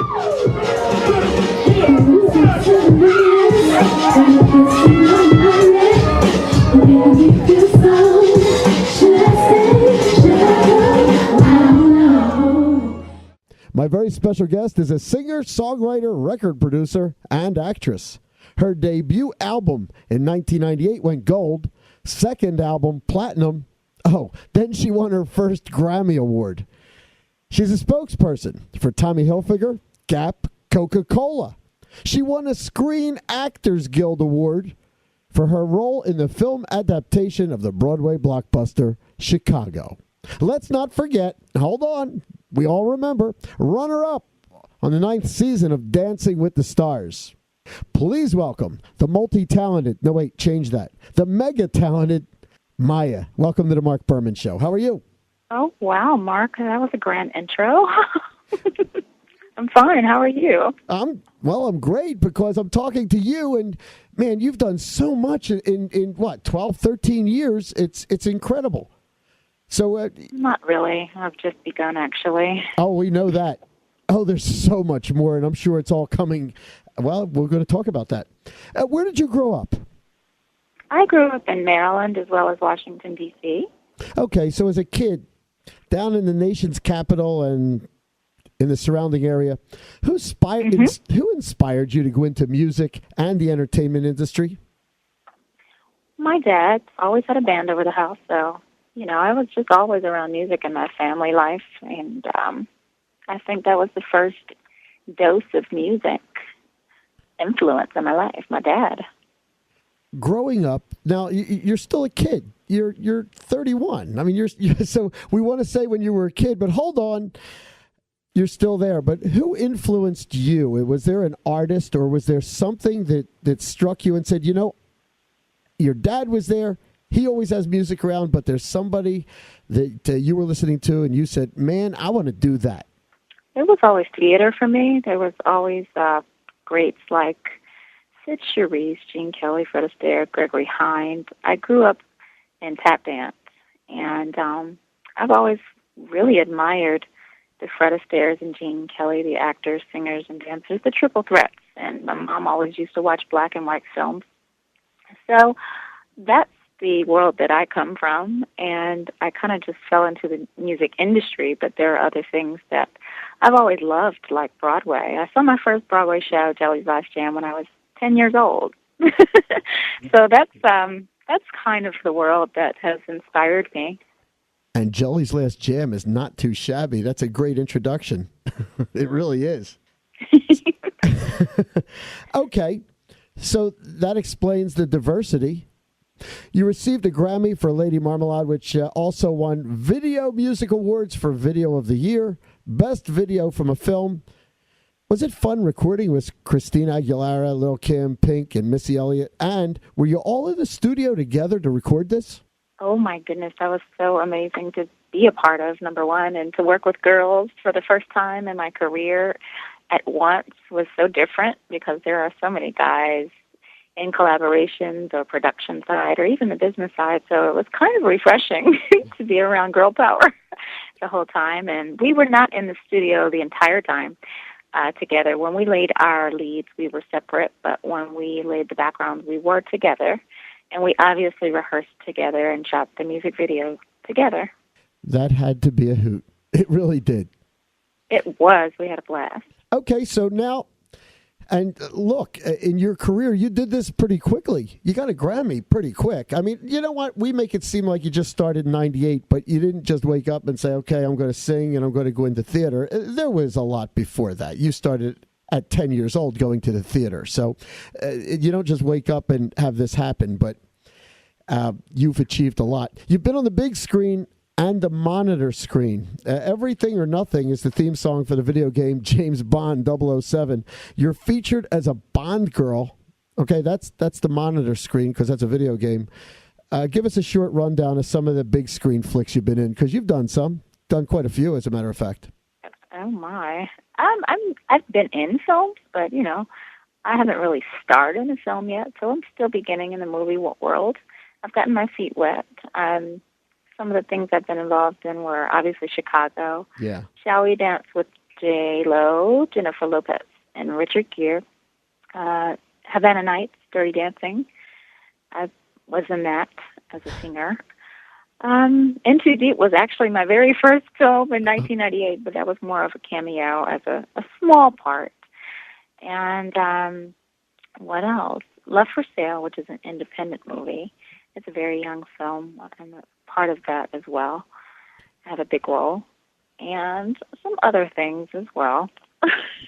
My very special guest is a singer, songwriter, record producer, and actress. Her debut album in 1998 went gold, second album platinum. Oh, then she won her first Grammy Award. She's a spokesperson for Tommy Hilfiger, Gap, Coca-Cola. She won a Screen Actors Guild Award for her role in the film adaptation of the Broadway blockbuster Chicago. Let's not forget, hold on, we all remember, runner-up on the 9th season of Dancing with the Stars. Please welcome the multi-talented, no wait, change that, the mega-talented Maya. Welcome to the Marc Berman Show. How are you? Oh, wow, Mark, that was a grand intro. I'm fine. How are you? I'm great because I'm talking to you, and man, you've done so much in what, 12, 13 years. It's incredible. So not really. I've just begun, actually. Oh, we know that. Oh, there's so much more, and I'm sure it's all coming. Well, we're going to talk about that. Where did you grow up? I grew up in Maryland as well as Washington, D.C. Okay, so as a kid, down in the nation's capital and in the surrounding area, who inspired you to go into music and the entertainment industry? My dad always had a band over the house, so, I was just always around music in my family life, and I think that was the first dose of music influence in my life, my dad. Growing up, now you're still a kid. You're 31. I mean, you're so we want to say when you were a kid, but hold on, you're still there. But who influenced you? Was there an artist, or was there something that struck you and said, your dad was there. He always has music around, but there's somebody that you were listening to, and you said, "Man, I want to do that." It was always theater for me. There was always greats like Sid Charisse, Gene Kelly, Fred Astaire, Gregory Hines. I grew up in tap dance, and I've always really admired the Fred Astaires and Gene Kelly, the actors, singers, and dancers, the triple threats. And my mom always used to watch black and white films. So that's the world that I come from, and I kind of just fell into the music industry, but there are other things that I've always loved, like Broadway. I saw my first Broadway show, Jelly's Last Jam, when I was 10 years old. So that's kind of the world that has inspired me. And Jelly's Last Jam is not too shabby. That's a great introduction. It really is. Okay, so that explains the diversity. You received a Grammy for Lady Marmalade, which also won Video Music Awards for Video of the Year, Best Video from a Film. Was it fun recording with Christina Aguilera, Lil' Kim, Pink, and Missy Elliott? And were you all in the studio together to record this? Oh, my goodness. That was so amazing to be a part of, number one, and to work with girls for the first time in my career at once was so different because there are so many guys in collaborations or production side or even the business side. So it was kind of refreshing to be around girl power the whole time. And we were not in the studio the entire time together. When we laid our leads, we were separate, but when we laid the backgrounds, we were together. And we obviously rehearsed together and shot the music video together. That had to be a hoot. It really did. It was. We had a blast. Okay, so now, and look, in your career, you did this pretty quickly. You got a Grammy pretty quick. I mean, you know what? We make it seem like you just started in 98, but you didn't just wake up and say, okay, I'm going to sing and I'm going to go into theater. There was a lot before that. You started at 10 years old going to the theater. So you don't just wake up and have this happen, but you've achieved a lot. You've been on the big screen and the monitor screen. Everything or Nothing is the theme song for the video game James Bond 007. You're featured as a Bond girl. Okay, that's the monitor screen because that's a video game. Give us a short rundown of some of the big screen flicks you've been in, because you've done quite a few, as a matter of fact. Oh my! I've been in films, but I haven't really starred in a film yet, so I'm still beginning in the movie world. I've gotten my feet wet. Some of the things I've been involved in were obviously Chicago. Yeah. Shall We Dance with J-Lo, Jennifer Lopez, and Richard Gere. Havana Nights, Dirty Dancing. I was in that as a singer. In Too Deep was actually my very first film in 1998, but that was more of a cameo as a small part. And what else? Love for Sale, which is an independent movie. It's a very young film. I'm a part of that as well. I have a big role. And some other things as well.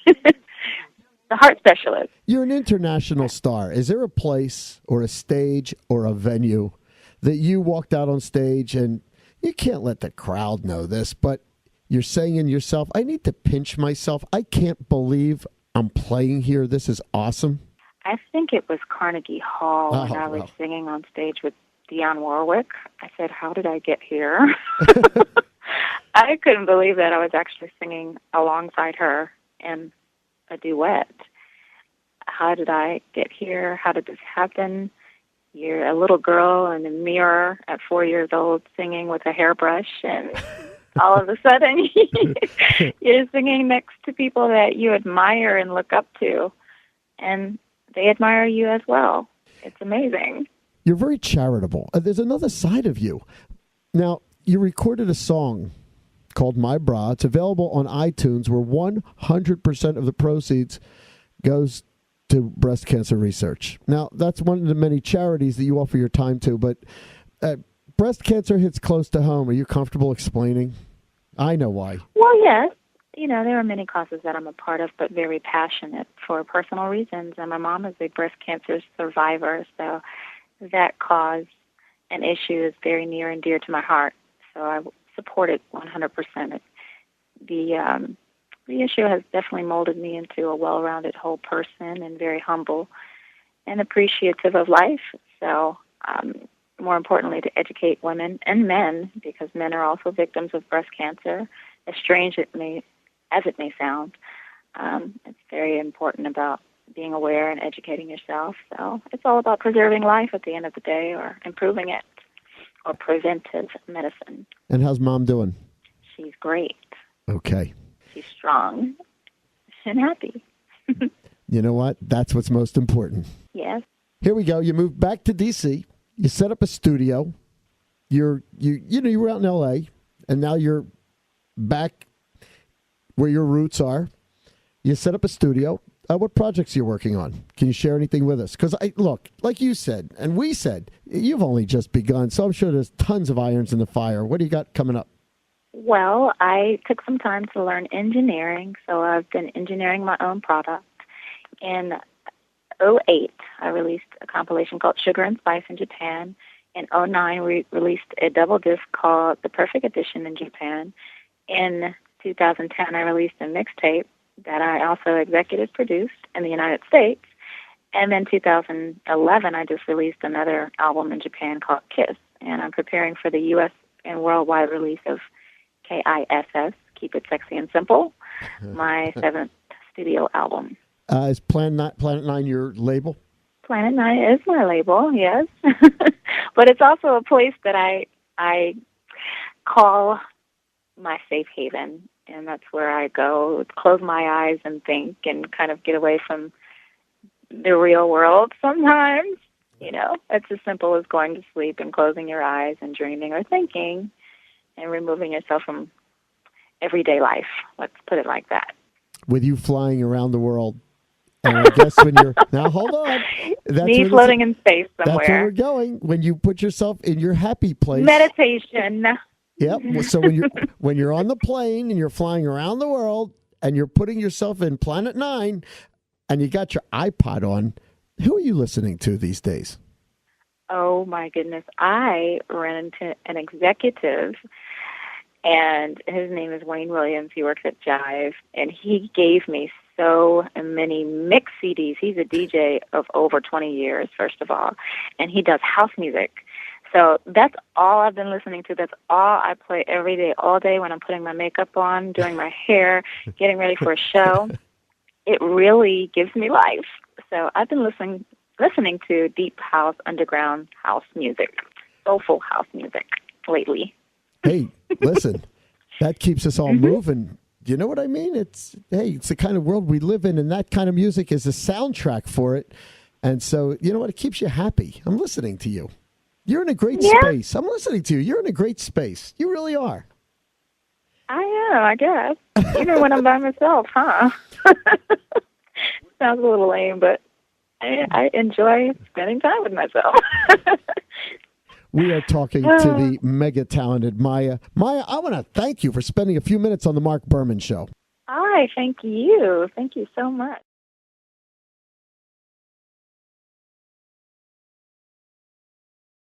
The Heart Specialist. You're an international star. Is there a place or a stage or a venue that you walked out on stage and you can't let the crowd know this, but you're saying in yourself, I need to pinch myself. I can't believe I'm playing here. This is awesome. I think it was Carnegie Hall when I was singing on stage with Dionne Warwick. I said, how did I get here? I couldn't believe that I was actually singing alongside her in a duet. How did I get here? How did this happen? You're a little girl in a mirror at 4 years old singing with a hairbrush, and all of a sudden you're singing next to people that you admire and look up to, and they admire you as well. It's amazing. You're very charitable. There's another side of you. Now, you recorded a song called My Bra. It's available on iTunes, where 100% of the proceeds goes to breast cancer research. Now, that's one of the many charities that you offer your time to, but breast cancer hits close to home. Are you comfortable explaining? I know why. Well, yes. There are many causes that I'm a part of, but very passionate for personal reasons. And my mom is a breast cancer survivor, so that cause and issue is very near and dear to my heart. So I support it 100%. The issue has definitely molded me into a well-rounded whole person and very humble and appreciative of life. So more importantly, to educate women and men, because men are also victims of breast cancer, as strange as it may sound. It's very important about being aware and educating yourself. So it's all about preserving life at the end of the day, or improving it, or preventive medicine. And how's Mom doing? She's great. Okay. She's strong and happy. You know what? That's what's most important. Yes. Here we go. You moved back to D.C. You set up a studio. You were out in L.A., and now you're back where your roots are. You set up a studio. What projects are you working on? Can you share anything with us? Because, look, like you said, and we said, you've only just begun, so I'm sure there's tons of irons in the fire. What do you got coming up? Well, I took some time to learn engineering, so I've been engineering my own product. In 2008, I released a compilation called Sugar and Spice in Japan. In 2009, we released a double disc called The Perfect Edition in Japan. In 2010, I released a mixtape that I also executive produced in the United States. And then 2011, I just released another album in Japan called Kiss. And I'm preparing for the U.S. and worldwide release of KISS, Keep It Sexy and Simple, my 7th studio album. Is Planet 9 your label? Planet 9 is my label, yes. But it's also a place that I call my safe haven. And that's where I go, close my eyes and think and kind of get away from the real world sometimes. It's as simple as going to sleep and closing your eyes and dreaming or thinking and removing yourself from everyday life. Let's put it like that. With you flying around the world. And I guess when you're... Now, hold on. Me floating in space somewhere. That's where we're going. When you put yourself in your happy place. Meditation. Yep. So when you're on the plane and you're flying around the world and you're putting yourself in Planet 9 and you got your iPod on, who are you listening to these days? Oh, my goodness. I ran into an executive, and his name is Wayne Williams. He works at Jive, and he gave me so many mix CDs. He's a DJ of over 20 years, first of all, and he does house music. So that's all I've been listening to. That's all I play every day, all day when I'm putting my makeup on, doing my hair, getting ready for a show. It really gives me life. So I've been listening to deep house, underground house music, soulful house music lately. Hey, listen, that keeps us all moving. you know what I mean? It's the kind of world we live in, and that kind of music is a soundtrack for it. And so, you know what? It keeps you happy. I'm listening to you. You're in a great space. I'm listening to you. You're in a great space. You really are. I am, I guess. Even when I'm by myself, huh? Sounds a little lame, but I enjoy spending time with myself. We are talking to the mega talented Maya. Maya, I want to thank you for spending a few minutes on the Marc Berman Show. Thank you. Thank you so much.